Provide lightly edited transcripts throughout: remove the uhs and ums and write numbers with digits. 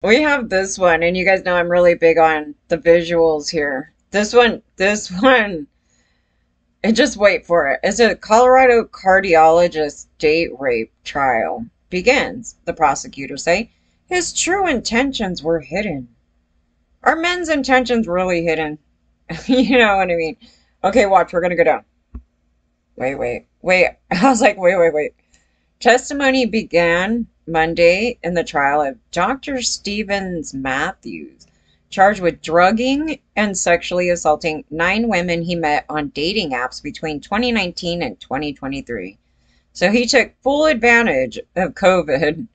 We have this one, and you guys know I'm really big on the visuals here. This one, and just wait for it. It's a Colorado cardiologist date rape trial begins, the prosecutors say. His true intentions were hidden. Are men's intentions really hidden? You know what I mean? Okay, watch, we're gonna go down. Wait. I was like, wait. Testimony began Monday in the trial of Dr. Stevens Matthews, charged with drugging and sexually assaulting 9 women he met on dating apps between 2019 and 2023. So he took full advantage of COVID.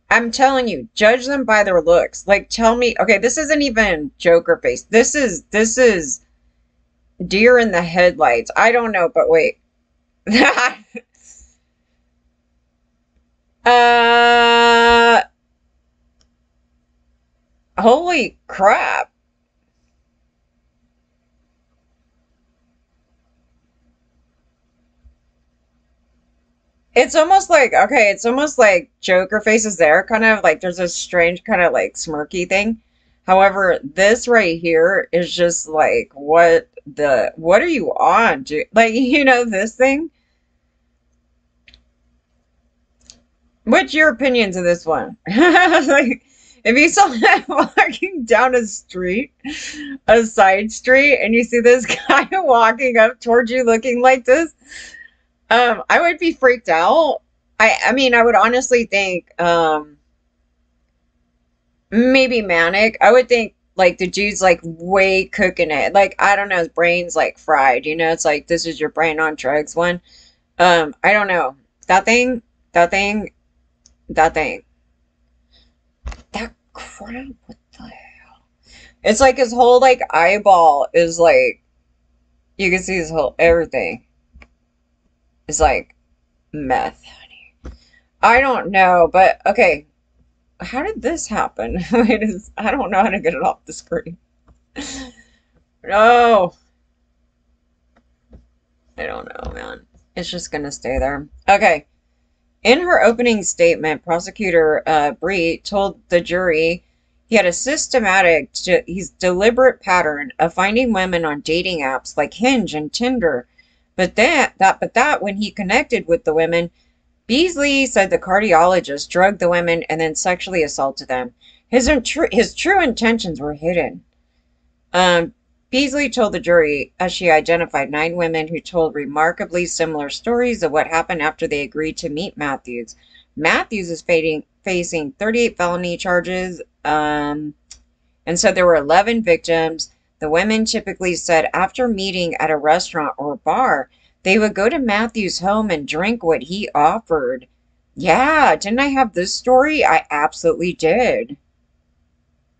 I'm telling you, judge them by their looks. Like, tell me, okay, this isn't even Joker face. This is deer in the headlights. I don't know, but wait. uh, holy crap. It's almost like, okay, it's almost like Joker faces there, kind of like there's a strange kind of like smirky thing. However, this right here is just like, what are you on, dude? Like, this thing? What's your opinions of this one? Like, if you saw that walking down a side street, and you see this guy walking up towards you looking like this, I would be freaked out. I mean, I would honestly think, maybe manic. I would think like the dude's like way cooking it. Like, I don't know, his brain's like fried, it's like this is your brain on drugs one. I don't know. That thing, that thing, that thing. That crap, what the hell? It's like his whole like eyeball is like you can see his whole everything is like meth, honey. I don't know, but okay. How did this happen? I don't know how to get it off the screen. No, I don't know, man. It's just gonna stay there. Okay. In her opening statement, prosecutor Bree told the jury he had a he's deliberate pattern of finding women on dating apps like Hinge and Tinder. But that when he connected with the women, Beasley said the cardiologist drugged the women and then sexually assaulted them. His true intentions were hidden. Um, Beasley told the jury as she identified 9 women who told remarkably similar stories of what happened after they agreed to meet Matthews. Matthews is facing 38 felony charges, and so there were 11 victims. The women typically said after meeting at a restaurant or bar, they would go to Matthews' home and drink what he offered. Yeah, didn't I have this story? I absolutely did.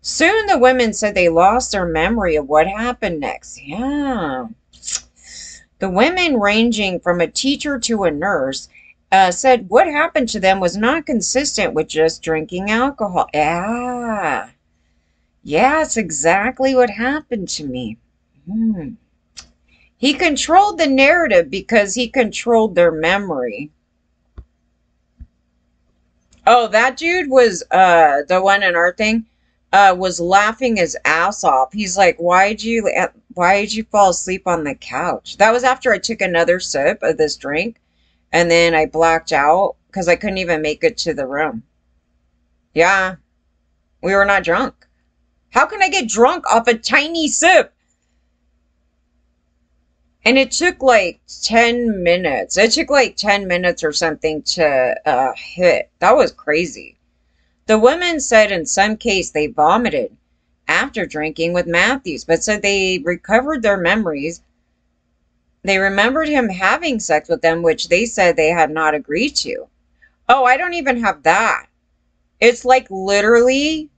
Soon the women said they lost their memory of what happened next. Yeah. The women, ranging from a teacher to a nurse, said what happened to them was not consistent with just drinking alcohol. Yeah. Yeah, it's exactly what happened to me. Hmm. He controlled the narrative because he controlled their memory. Oh, that dude was the one in our thing was laughing his ass off. He's like, why'd you fall asleep on the couch? That was after I took another sip of this drink and then I blacked out because I couldn't even make it to the room. Yeah, we were not drunk. How can I get drunk off a tiny sip? And it took like 10 minutes. It took like 10 minutes or something to hit. That was crazy. The women said in some case they vomited after drinking with Matthews, but said they recovered their memories. They remembered him having sex with them, which they said they had not agreed to. Oh, I don't even have that. It's like literally,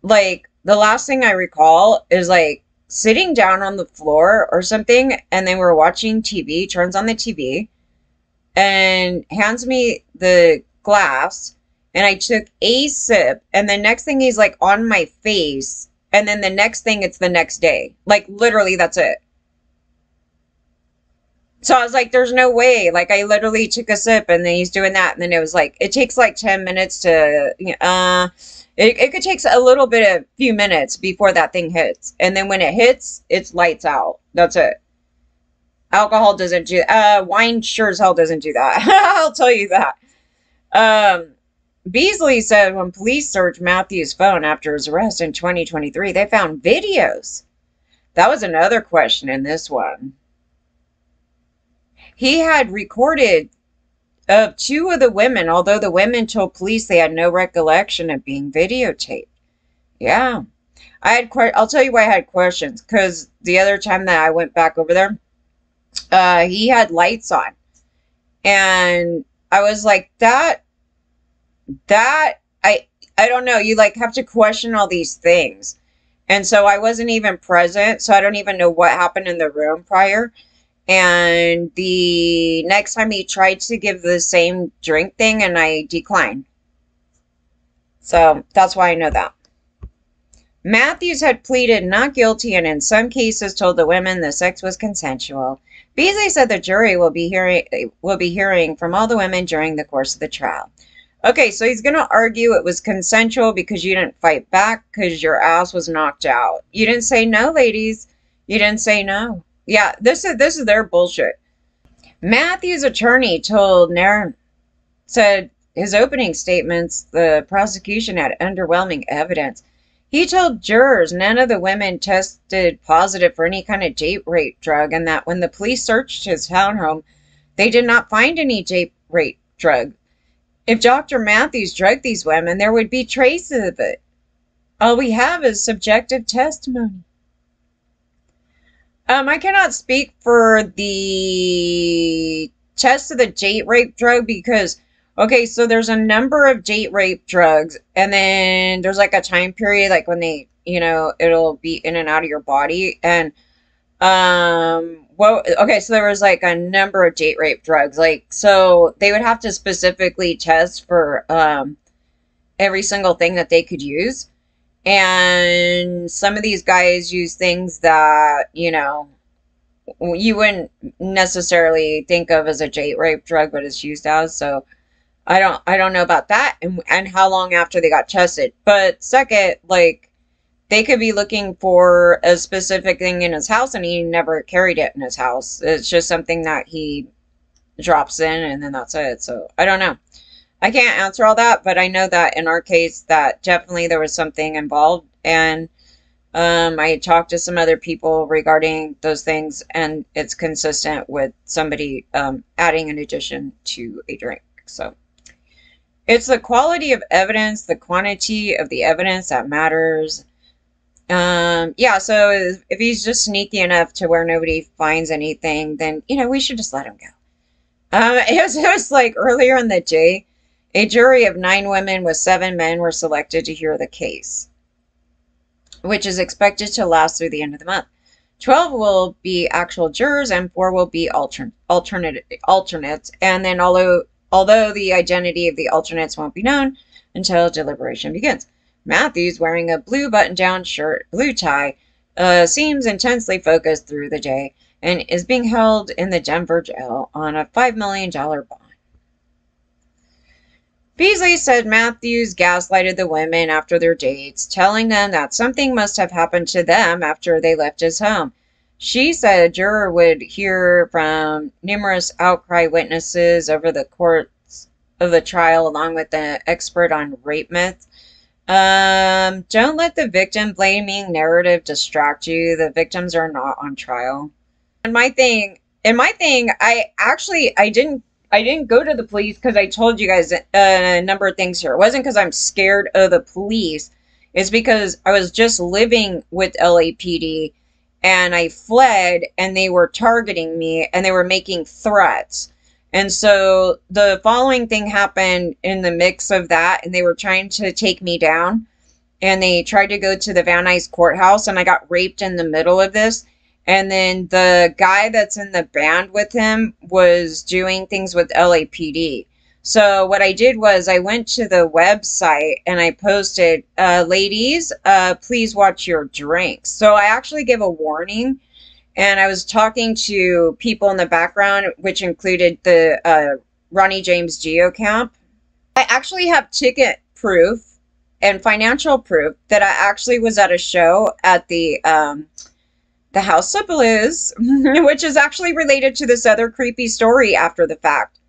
like, the last thing I recall is like sitting down on the floor or something, and they were watching TV, turns on the TV, and hands me the glass, and I took a sip, and the next thing he's like on my face, and then the next thing it's the next day. Like literally that's it. So I was like, there's no way. Like, I literally took a sip and then he's doing that. And then it was like, it takes like 10 minutes to, it could take a little bit, a few minutes before that thing hits. And then when it hits, it's lights out. That's it. Alcohol doesn't do, wine sure as hell doesn't do that. I'll tell you that. Um, Beasley said when police searched Matthew's phone after his arrest in 2023, they found videos. That was another question in this one. He had recorded of two of the women, although the women told police they had no recollection of being videotaped. Yeah. I'll tell you why I had questions, because the other time that I went back over there, he had lights on. And I was like, I don't know, you like have to question all these things. And so I wasn't even present, so I don't even know what happened in the room prior. And the next time he tried to give the same drink thing and I declined. So that's why I know that. Matthews had pleaded not guilty and in some cases told the women the sex was consensual. Beasley said the jury will be hearing from all the women during the course of the trial. Okay, so he's going to argue it was consensual because you didn't fight back because your ass was knocked out. You didn't say no, ladies. You didn't say no. Yeah, this is their bullshit. Matthew's attorney told Nair, said his opening statements, the prosecution had underwhelming evidence. He told jurors none of the women tested positive for any kind of date rape drug and that when the police searched his townhome, they did not find any date rape drug. If Dr. Matthews drugged these women, there would be traces of it. All we have is subjective testimony. I cannot speak for the test of the date rape drug because, okay, so there's a number of date rape drugs, and then there's like a time period, like when they, it'll be in and out of your body, and, well, okay, so there was like a number of date rape drugs, like, so they would have to specifically test for, every single thing that they could use. And some of these guys use things that, you wouldn't necessarily think of as a date rape drug, but it's used as. So I don't know about that and how long after they got tested. But second, like they could be looking for a specific thing in his house and he never carried it in his house. It's just something that he drops in and then that's it. So I don't know. I can't answer all that, but I know that in our case that definitely there was something involved, and I talked to some other people regarding those things, and it's consistent with somebody adding an addition to a drink. So it's the quality of evidence, the quantity of the evidence that matters. Yeah, so if he's just sneaky enough to where nobody finds anything, then, we should just let him go. It was like earlier in the day, a jury of 9 women with 7 men were selected to hear the case, which is expected to last through the end of the month. 12 will be actual jurors and 4 will be alternates. And then although the identity of the alternates won't be known until deliberation begins. Matthews, wearing a blue button-down shirt, blue tie, seems intensely focused through the day and is being held in the Denver jail on a $5 million bond. Beasley said Matthews gaslighted the women after their dates, telling them that something must have happened to them after they left his home. She said a juror would hear from numerous outcry witnesses over the course of the trial, along with the expert on rape myths. Don't let the victim blaming narrative distract you. The victims are not on trial. And my thing, I didn't go to the police because I told you guys a number of things here. It wasn't because I'm scared of the police. It's because I was just living with LAPD and I fled and they were targeting me and they were making threats. And so the following thing happened in the mix of that, and they were trying to take me down and they tried to go to the Van Nuys courthouse and I got raped in the middle of this. And then the guy that's in the band with him was doing things with LAPD. So what I did was I went to the website and I posted, ladies, please watch your drinks. So I actually gave a warning. and I was talking to people in the background, which included the Ronnie James Geo camp. I actually have ticket proof and financial proof that I actually was at a show at the House of Blues, which is actually related to this other creepy story after the fact.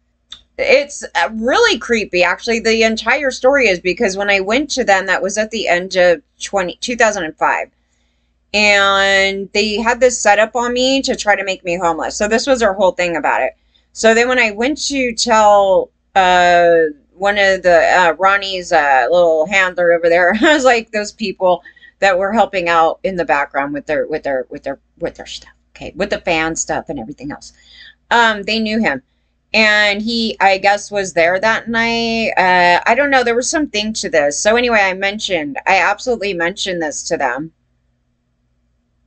It's really creepy, actually. The entire story is because when I went to them, that was at the end of 2005. And they had this set up on me to try to make me homeless. So this was their whole thing about it. So then when I went to tell one of the Ronnie's little handler over there, I was like those people that were helping out in the background with their stuff, okay, with the fan stuff and everything else. They knew him, and he, I guess, was there that night. I don't know. There was something to this. So anyway, I absolutely mentioned this to them.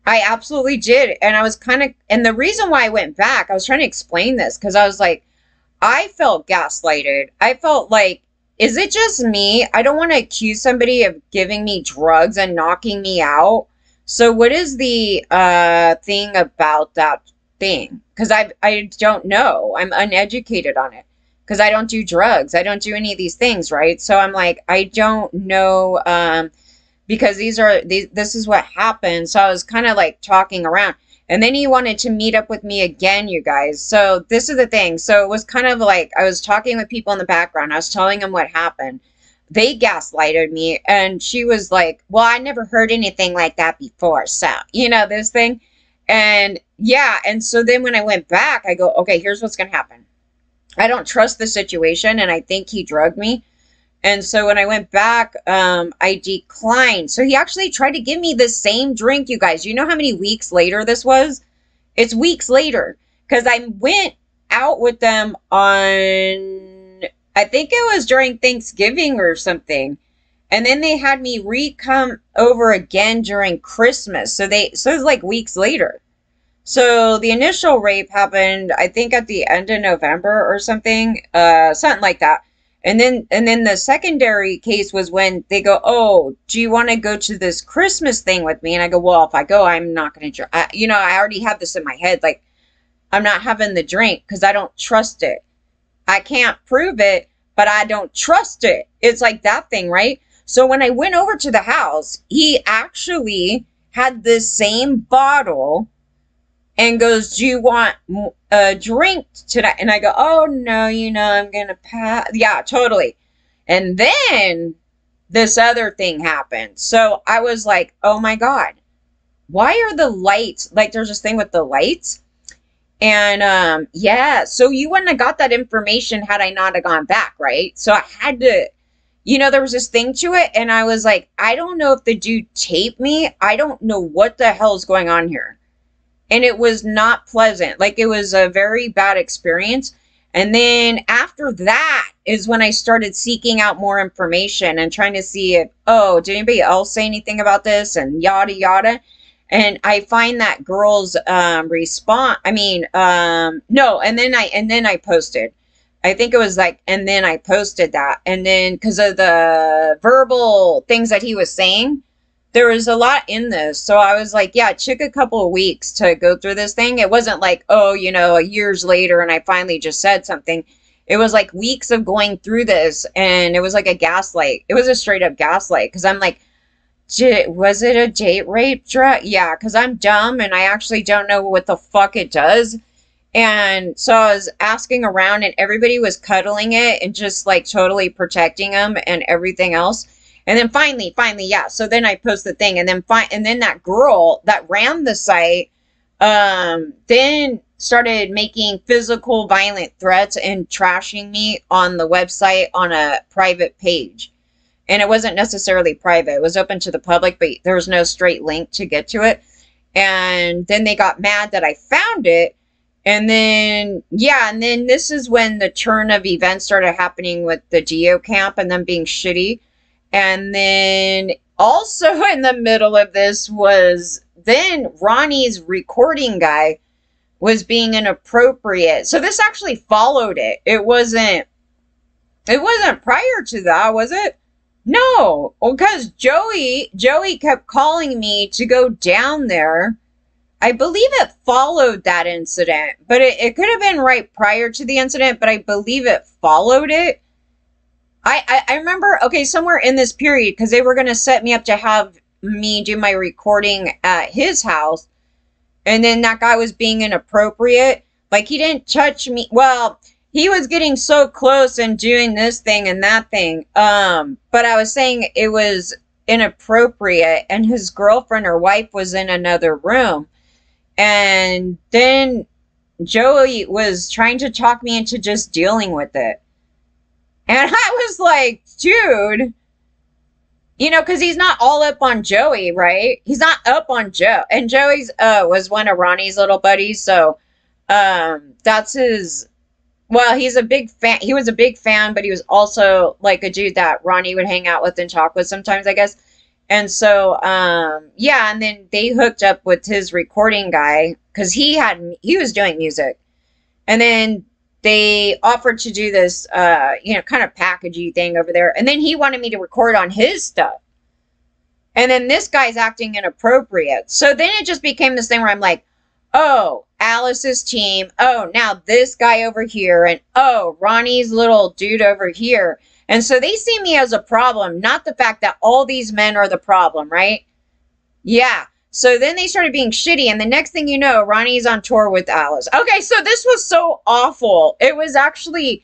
I absolutely did. And I was kind of, and the reason why I went back, I was trying to explain this because I was like, I felt gaslighted. I felt like, is it just me? I don't want to accuse somebody of giving me drugs and knocking me out. So what is the thing about that thing? Because I don't know. I'm uneducated on it. Because I don't do drugs. I don't do any of these things, right? So I'm like, I don't know. Because this is what happened. So I was kind of like talking around. And then he wanted to meet up with me again, you guys. So this is the thing. So it was kind of like I was talking with people in the background. I was telling them what happened. They gaslighted me. And she was like, well, I never heard anything like that before. So, you know, this thing. And yeah. And so then when I went back, I go, okay, here's what's going to happen. I don't trust the situation. And I think he drugged me. And so when I went back, I declined. So he actually tried to give me the same drink, you guys. You know how many weeks later this was? It's weeks later. Because I went out with them on, I think it was during Thanksgiving or something. And then they had me come over again during Christmas. So it was like weeks later. So the initial rape happened, I think at the end of November or something. Something like that. And then the secondary case was when they go, oh, do you want to go to this Christmas thing with me? And I go, well, if I go, I'm not going to drink. I already have this in my head. Like, I'm not having the drink because I don't trust it. I can't prove it, but I don't trust it. It's like that thing, right? So when I went over to the house, he actually had the same bottle and goes, do you want a drink tonight? And I go, oh, no, I'm going to pass. Yeah, totally. And then this other thing happened. So I was like, oh, my God, why are the lights? Like, there's this thing with the lights. And, yeah, so you wouldn't have got that information had I not have gone back, right? So I had to, there was this thing to it. And I was like, I don't know if the dude taped me. I don't know what the hell is going on here. And it was not pleasant. Like, it was a very bad experience. And then after that is when I started seeking out more information and trying to see if, oh, did anybody else say anything about this and yada, yada. And I find that girl's response, no. And then I posted. I think it was like, and then I posted that. And then because of the verbal things that he was saying, there was a lot in this. So I was like, yeah, it took a couple of weeks to go through this thing. It wasn't like, oh, years later and I finally just said something. It was like weeks of going through this, and it was like a gaslight. It was a straight up gaslight because I'm like, was it a date rape drug? Yeah, because I'm dumb and I actually don't know what the fuck it does. And so I was asking around and everybody was cuddling it and just like totally protecting them and everything else. And then finally, yeah. So then I post the thing, and then that girl that ran the site, then started making physical violent threats and trashing me on the website on a private page. And it wasn't necessarily private. It was open to the public, but there was no straight link to get to it. And then they got mad that I found it. And then, yeah, and then this is when the turn of events started happening with the Geo camp and them being shitty. And then also in the middle of this was then Ronnie's recording guy was being inappropriate. So this actually followed it. It wasn't prior to that, was it? No, because Joey kept calling me to go down there. I believe it followed that incident, but it could have been right prior to the incident, but I believe it followed it. I remember, okay, somewhere in this period, because they were going to set me up to have me do my recording at his house, and then that guy was being inappropriate. Like, he didn't touch me. Well, he was getting so close and doing this thing and that thing. But I was saying it was inappropriate, and his girlfriend or wife was in another room. And then Joey was trying to talk me into just dealing with it. And I was like, dude, you know, because he's not all up on Joey, right? He's not up on Joe. And Joey's was one of Ronnie's little buddies. So that's his, well, he's a big fan. He was a big fan, but he was also like a dude that Ronnie would hang out with and talk with sometimes, I guess. And so, yeah, and then they hooked up with his recording guy because he was doing music. And then they offered to do this, you know, kind of packagey thing over there. And then he wanted me to record on his stuff. And then this guy's acting inappropriate. So then it just became this thing where I'm like, oh, Alice's team. Oh, now this guy over here. And oh, Ronnie's little dude over here. And so they see me as a problem, not the fact that all these men are the problem, right? Yeah. So then they started being shitty. And the next thing you know, Ronnie's on tour with Alice. Okay, so this was so awful. It was actually,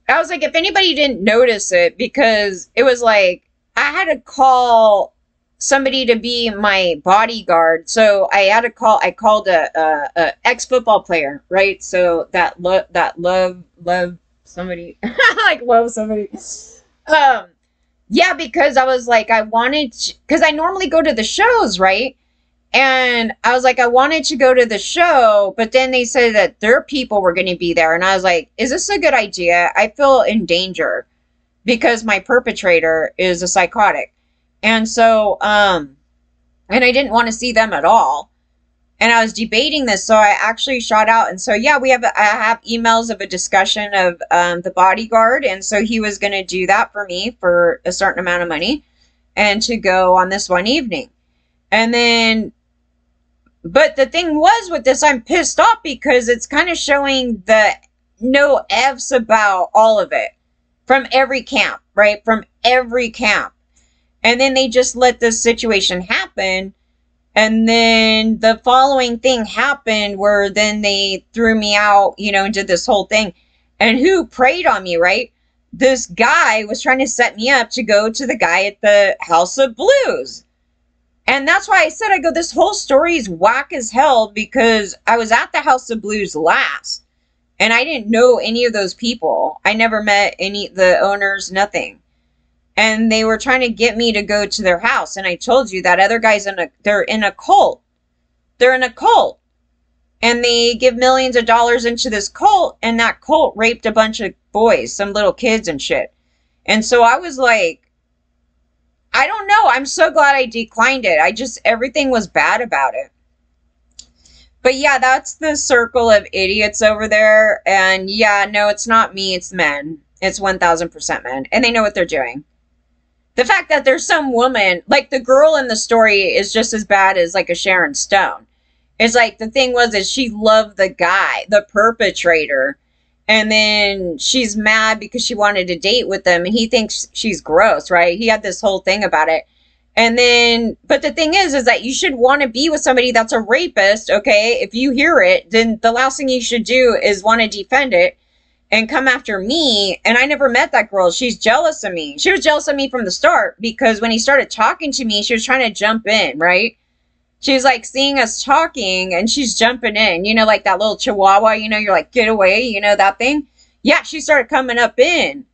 I was like, if anybody didn't notice it, because it was like, I had to call somebody to be my bodyguard. So I called a ex-football player, right? So that love somebody, like love somebody. Yeah, because I was like, because I normally go to the shows, right? And I was like, I wanted to go to the show, but then they said that their people were going to be there. And I was like, is this a good idea? I feel in danger because my perpetrator is a psychotic. And so, and I didn't want to see them at all. And I was debating this, so I actually shot out. And so, yeah, I have emails of a discussion of the bodyguard. And so he was going to do that for me for a certain amount of money and to go on this one evening. And then, but the thing was with this, I'm pissed off because it's kind of showing the no F's about all of it from every camp, right? From every camp. And then they just let this situation happen. And then the following thing happened where then they threw me out, you know, and did this whole thing. And who preyed on me, right? This guy was trying to set me up to go to the guy at the House of Blues. And that's why I said, this whole story is whack as hell because I was at the House of Blues last. And I didn't know any of those people. I never met the owners, nothing. And they were trying to get me to go to their house. And I told you that other guys, they're in a cult. They're in a cult. And they give millions of dollars into this cult. And that cult raped a bunch of boys, some little kids and shit. And so I was like, I don't know. I'm so glad I declined it. Everything was bad about it. But yeah, that's the circle of idiots over there. And yeah, no, it's not me. It's men. It's 1000% men. And they know what they're doing. The fact that there's some woman, like the girl in the story is just as bad as like a Sharon Stone. It's like the thing is she loved the guy, the perpetrator. And then she's mad because she wanted to date with him and he thinks she's gross, right? He had this whole thing about it. And then, but the thing is that you should want to be with somebody that's a rapist, okay? If you hear it, then the last thing you should do is want to defend it and come after me. And I never met that girl. She's jealous of me. She was jealous of me from the start because when he started talking to me, she was trying to jump in, right? She's like seeing us talking and she's jumping in, you know, like that little chihuahua, you know, you're like, get away, you know, that thing. Yeah, she started coming up in.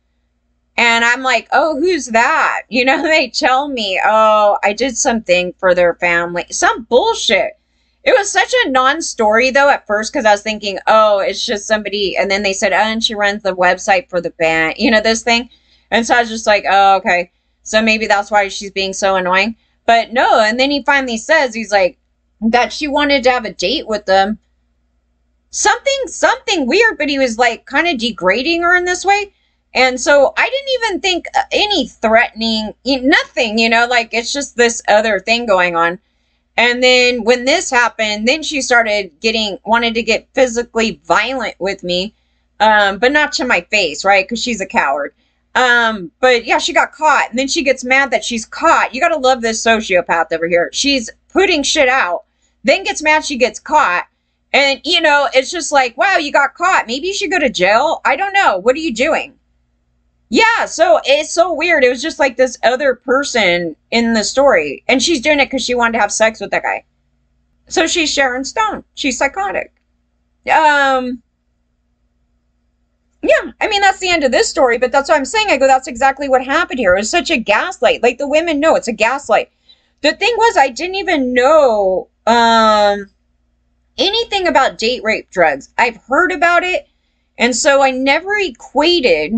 And I'm like, oh, who's that? You know, they tell me, oh, I did something for their family. Some bullshit. It was such a non-story, though, at first, because I was thinking, oh, it's just somebody. And then they said, oh, and she runs the website for the band, you know, this thing. And so I was just like, oh, okay. So maybe that's why she's being so annoying. But no, and then he finally says, he's like, that she wanted to have a date with them. Something weird, but he was like kind of degrading her in this way. And so I didn't even think any threatening, nothing, you know, like it's just this other thing going on. And then when this happened, then she started wanted to get physically violent with me, but not to my face, right? Because she's a coward. But yeah, she got caught. And then she gets mad that she's caught. You got to love this sociopath over here. She's putting shit out, then gets mad she gets caught. And, you know, it's just like, wow, you got caught. Maybe you should go to jail. I don't know. What are you doing? Yeah, so it's so weird. It was just like this other person in the story. And she's doing it because she wanted to have sex with that guy. So she's Sharon Stone. She's psychotic. Yeah, I mean, that's the end of this story, but that's what I'm saying. I go, that's exactly what happened here. It was such a gaslight. Like, the women know it's a gaslight. The thing was, I didn't even know anything about date rape drugs. I've heard about it, and so I never equated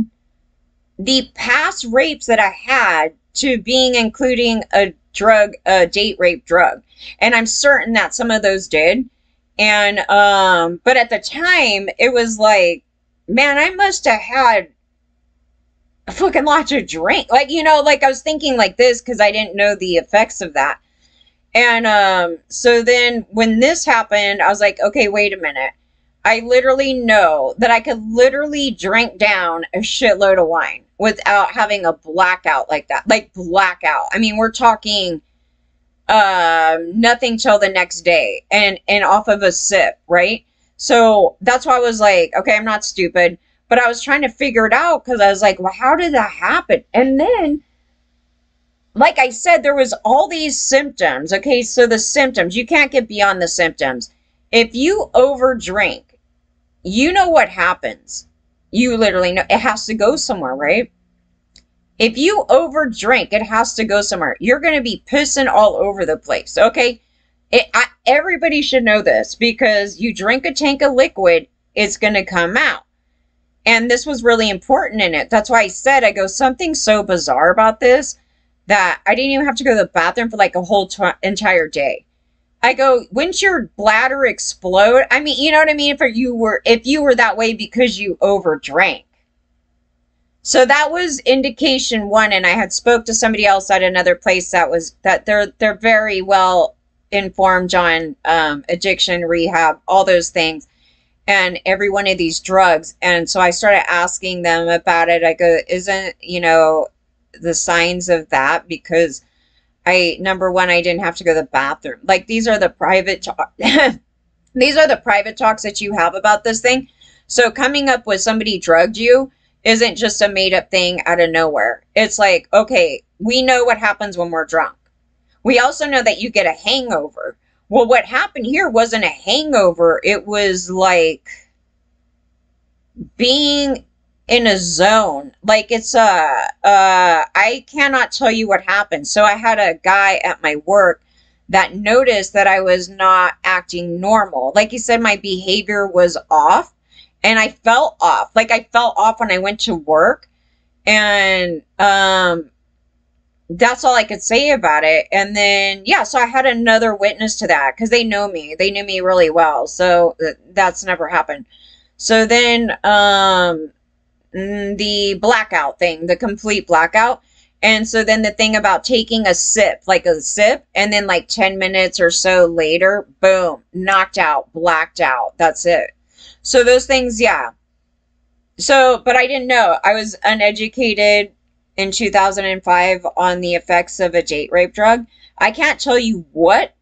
the past rapes that I had to being including a date rape drug. And I'm certain that some of those did. And, but at the time, it was like, man, I must have had a fucking lot to drink. Like, you know, like I was thinking like this because I didn't know the effects of that. And so then when this happened, I was like, okay, wait a minute. I literally know that I could literally drink down a shitload of wine without having a blackout like that. Like, blackout. I mean, we're talking nothing till the next day and off of a sip, right? So that's why I was like, okay, I'm not stupid, but I was trying to figure it out because I was like, well, how did that happen? And then, like I said, there was all these symptoms. Okay, so the symptoms, you can't get beyond the symptoms. If you overdrink, you know what happens. You literally know it has to go somewhere, right? If you overdrink, it has to go somewhere. You're going to be pissing all over the place, okay? Everybody should know this because you drink a tank of liquid, it's going to come out. And this was really important in it. That's why I said, I go, something so bizarre about this that I didn't even have to go to the bathroom for like a whole entire day. I go, wouldn't your bladder explode? I mean, you know what I mean? If you were that way because you overdrank. So that was indication one. And I had spoke to somebody else at another place that they're very well informed on addiction, rehab, all those things, and every one of these drugs. And so I started asking them about it. I go, isn't, you know, the signs of that? Because number one, I didn't have to go to the bathroom. Like, these are the private these are the private talks that you have about this thing. So coming up with somebody drugged you isn't just a made up thing out of nowhere. It's like, okay, we know what happens when we're drunk. We also know that you get a hangover. Well, what happened here wasn't a hangover. It was like being in a zone. Like, it's I cannot tell you what happened. So I had a guy at my work that noticed that I was not acting normal. Like he said, my behavior was off, and I felt off. Like, I felt off when I went to work, and that's all I could say about it. And then, yeah, so I had another witness to that because they know me. They knew me really well. So that's never happened. So then the blackout thing, the complete blackout. And so then the thing about taking a sip, and then like 10 minutes or so later, boom, knocked out, blacked out. That's it. So those things, yeah. So, but I didn't know. I was uneducated in 2005 on the effects of a date rape drug. I can't tell you what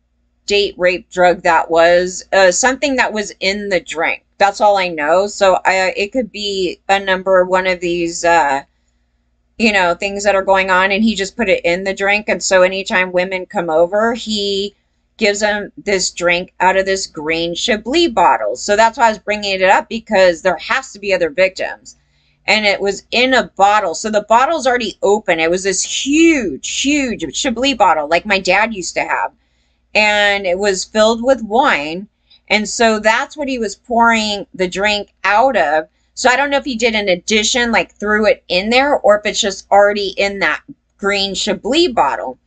date rape drug that was. Something that was in the drink. That's all I know. So it could be one of these, you know, things that are going on, and he just put it in the drink. And so anytime women come over, he gives them this drink out of this green Chablis bottle. So that's why I was bringing it up, because there has to be other victims. And it was in a bottle. So the bottle's already open. It was this huge, huge Chablis bottle like my dad used to have. And it was filled with wine. And so that's what he was pouring the drink out of. So I don't know if he did an addition, like threw it in there, or if it's just already in that green Chablis bottle.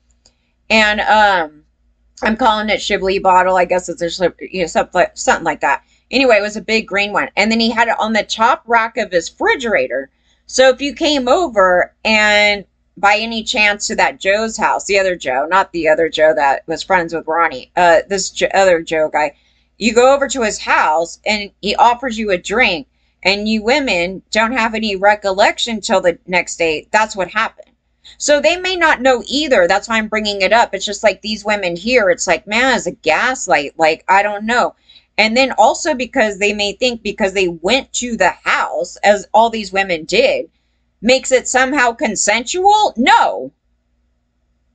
And I'm calling it Chablis bottle. I guess it's a, you know, something like that. Anyway, it was a big green one. And then he had it on the top rack of his refrigerator. So if you came over and by any chance to that Joe's house, the other Joe, not the other Joe that was friends with Ronnie, this other Joe guy, you go over to his house and he offers you a drink, and you women don't have any recollection till the next day. That's what happened. So they may not know either. That's why I'm bringing it up. It's just like these women here. It's like, man, it's a gaslight. Like, I don't know. And then also because they may think because they went to the house, as all these women did, makes it somehow consensual? No.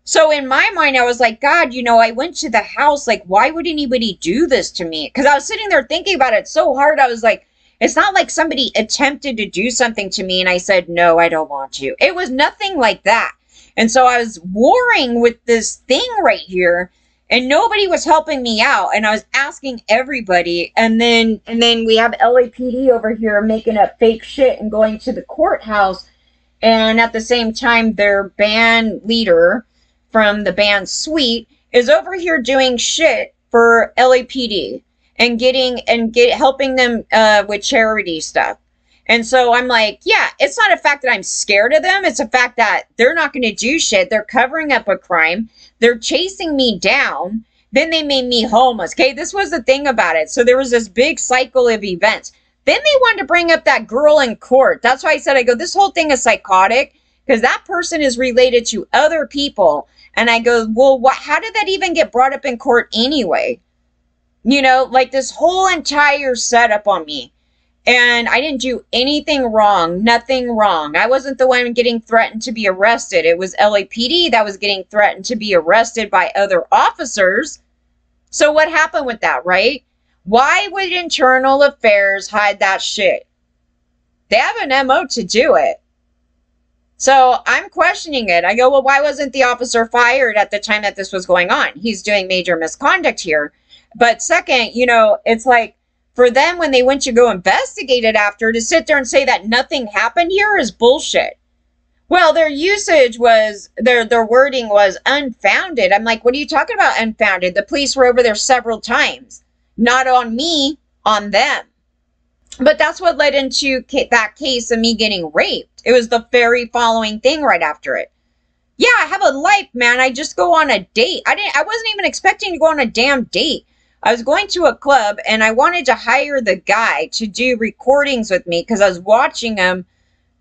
So in my mind, I was like, God, you know, I went to the house. Like, why would anybody do this to me? Because I was sitting there thinking about it so hard. I was like, it's not like somebody attempted to do something to me and I said, no, I don't want to. It was nothing like that. And so I was warring with this thing right here, and nobody was helping me out. And I was asking everybody. And then we have LAPD over here making up fake shit and going to the courthouse. And at the same time, their band leader from the band Sweet is over here doing shit for LAPD and helping them with charity stuff. And so I'm like, yeah, it's not a fact that I'm scared of them. It's a fact that they're not going to do shit. They're covering up a crime. They're chasing me down. Then they made me homeless. Okay, this was the thing about it. So there was this big cycle of events. Then they wanted to bring up that girl in court. That's why I said, I go, this whole thing is psychotic because that person is related to other people. And I go, well, how did that even get brought up in court anyway? You know, like this whole entire setup on me. And I didn't do anything wrong, nothing wrong. I wasn't the one getting threatened to be arrested. It was LAPD that was getting threatened to be arrested by other officers. So what happened with that, right? Why would Internal Affairs hide that shit? They have an MO to do it. So I'm questioning it. I go, well, why wasn't the officer fired at the time that this was going on? He's doing major misconduct here. But second, you know, it's like, for them, when they went to go investigate it after, to sit there and say that nothing happened here is bullshit. Well, their usage was, their wording was unfounded. I'm like, what are you talking about unfounded? The police were over there several times. Not on me, on them. But that's what led into that case of me getting raped. It was the very following thing right after it. Yeah, I have a life, man. I just go on a date. I wasn't even expecting to go on a damn date. I was going to a club and I wanted to hire the guy to do recordings with me because I was watching him,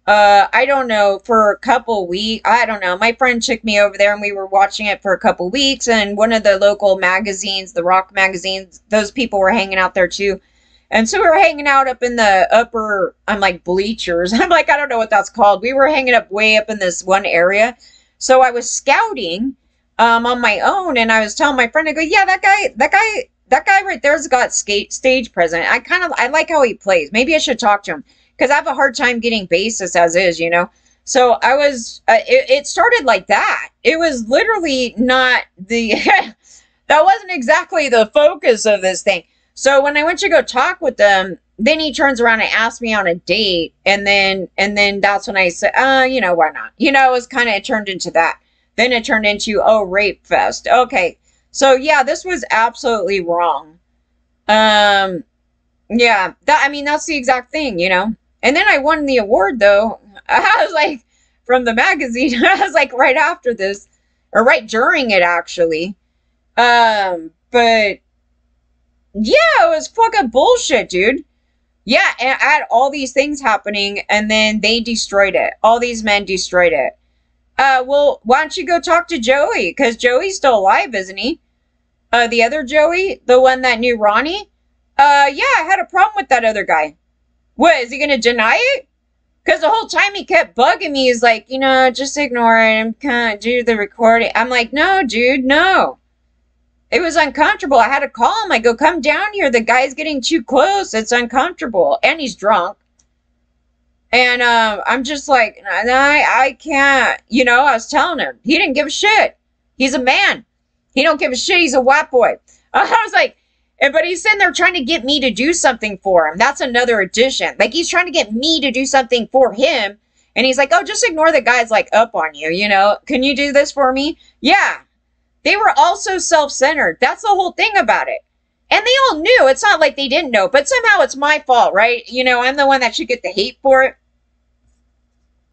I don't know, for a couple weeks. I don't know. My friend took me over there and we were watching it for a couple weeks. And one of the local magazines, the rock magazines, those people were hanging out there too. And so we were hanging out up in the upper, I'm like bleachers. I'm like, I don't know what that's called. We were hanging up way up in this one area. So I was scouting on my own and I was telling my friend, I go, yeah, that guy right there's got stage presence. I like how he plays. Maybe I should talk to him because I have a hard time getting basis as is, you know. So I was, it started like that. It was literally not the, that wasn't exactly the focus of this thing. So when I went to go talk with them, then he turns around and asks me on a date. And then that's when I said, you know, why not? You know, it was kind of, it turned into that. Then it turned into, oh, rape fest. Okay. So yeah, this was absolutely wrong. Yeah, that's the exact thing, you know. And then I won the award though. I was like, from the magazine, I was like right after this, or right during it actually. But yeah, it was fucking bullshit, dude. Yeah, and I had all these things happening and then they destroyed it. All these men destroyed it. Well, why don't you go talk to Joey? Because Joey's still alive, isn't he? The other Joey, the one that knew Ronnie. Yeah, I had a problem with that other guy. What, is he going to deny it? Because the whole time he kept bugging me. He's like, you know, just ignore it. I'm kind of do the recording. I'm like, no, dude, no. It was uncomfortable. I had to call him. I go, come down here. The guy's getting too close. It's uncomfortable. And he's drunk. And I'm just like, I can't. You know, I was telling him. He didn't give a shit. He's a man. He don't give a shit. He's a white boy. I was like, but he's sitting there trying to get me to do something for him. That's another addition. Like, he's trying to get me to do something for him. And he's like, oh, just ignore the guy's like up on you, you know. Can you do this for me? Yeah. They were also self-centered. That's the whole thing about it. And they all knew. It's not like they didn't know. But somehow it's my fault, right? You know, I'm the one that should get the hate for it.